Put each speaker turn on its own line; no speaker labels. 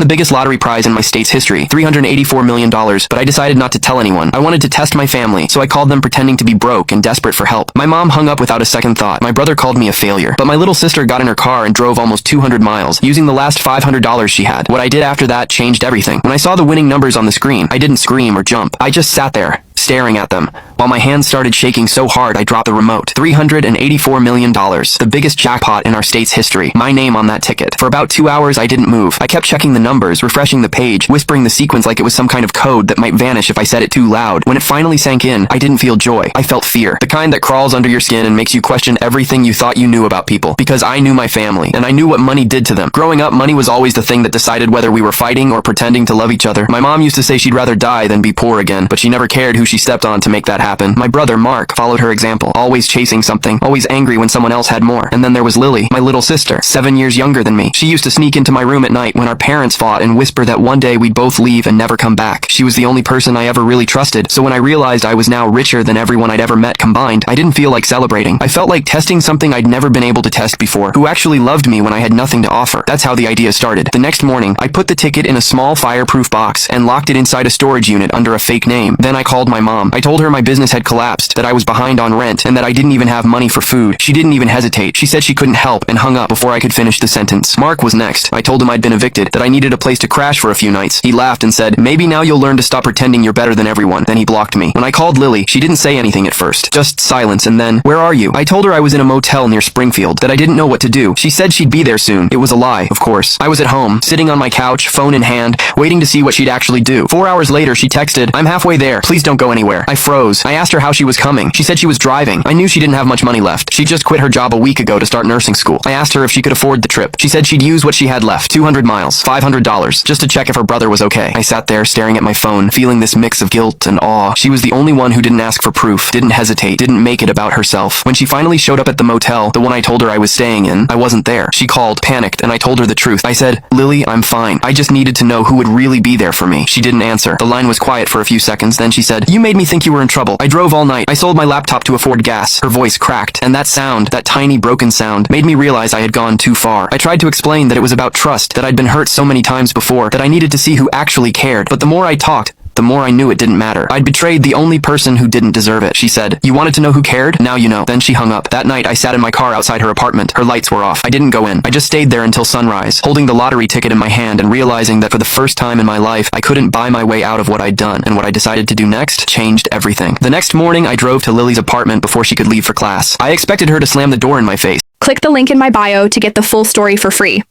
the biggest lottery prize in my state's history, $384 million, but I decided not to tell anyone. I wanted to test my family, so I called them pretending to be broke and desperate for help. My mom hung up without a second thought. My brother called me a failure, but my little sister got in her car and drove almost 200 miles, using the last $500 she had. What I did after that changed everything. When I saw the winning numbers on the screen, I didn't scream or jump. I just sat there, staring at them, while my hands started shaking so hard I dropped the remote. $384 million, the biggest jackpot in our state's history. My name on that ticket. For about 2 hours I didn't move. I kept checking the numbers, refreshing the page, whispering the sequence like it was some kind of code that might vanish if I said it too loud. When it finally sank in, I didn't feel joy. I felt fear. The kind that crawls under your skin and makes you question everything you thought you knew about people. Because I knew my family, and I knew what money did to them. Growing up, money was always the thing that decided whether we were fighting or pretending to love each other. My mom used to say she'd rather die than be poor again, but she never cared who she stepped on to make that happen. My brother, Mark, followed her example, always chasing something, always angry when someone else had more. And then there was Lily, my little sister, 7 years younger than me. She used to sneak into my room at night when our parents fought and whisper that one day we'd both leave and never come back. She was the only person I ever really trusted, so when I realized I was now richer than everyone I'd ever met combined, I didn't feel like celebrating. I felt like testing something I'd never been able to test before. Who actually loved me when I had nothing to offer? That's how the idea started. The next morning, I put the ticket in a small fireproof box and locked it inside a storage unit under a fake name. Then I called my mom. I told her my business had collapsed, that I was behind on rent, and that I didn't even have money for food. She didn't even hesitate. She said she couldn't help and hung up before I could finish the sentence. Mark was next. I told him I'd been evicted, that I needed a place to crash for a few nights. He laughed and said, "Maybe now you'll learn to stop pretending you're better than everyone." Then he blocked me. When I called Lily, she didn't say anything at first. Just silence, and then, "Where are you?" I told her I was in a motel near Springfield, that I didn't know what to do. She said she'd be there soon. It was a lie, of course. I was at home, sitting on my couch, phone in hand, waiting to see what she'd actually do. 4 hours later, she texted, "I'm halfway there. Please don't go anywhere." I froze. I asked her how she was coming. She said she was driving. I knew she didn't have much money left. She just quit her job a week ago to start nursing school. I asked her if she could afford the trip. She said she'd use what she had left, 200 miles, $500, just to check if her brother was okay. I sat there staring at my phone, feeling this mix of guilt and awe. She was the only one who didn't ask for proof, didn't hesitate, didn't make it about herself. When she finally showed up at the motel, the one I told her I was staying in, I wasn't there. She called, panicked, and I told her the truth. I said, "Lily, I'm fine. I just needed to know who would really be there for me." She didn't answer. The line was quiet for a few seconds, then she said, "You made me think you were in trouble. I drove all night. I sold my laptop to afford gas." Her voice cracked, and that sound, that tiny broken sound, made me realize I had gone too far. I tried to explain that it was about trust, that I'd been hurt so many times before, that I needed to see who actually cared. But the more I talked, the more I knew it didn't matter. I'd betrayed the only person who didn't deserve it. She said, "You wanted to know who cared? Now you know." Then she hung up. That night, I sat in my car outside her apartment. Her lights were off. I didn't go in. I just stayed there until sunrise, holding the lottery ticket in my hand and realizing that for the first time in my life, I couldn't buy my way out of what I'd done. And what I decided to do next changed everything. The next morning, I drove to Lily's apartment before she could leave for class. I expected her to slam the door in my face.
Click the link in my bio to get the full story for free.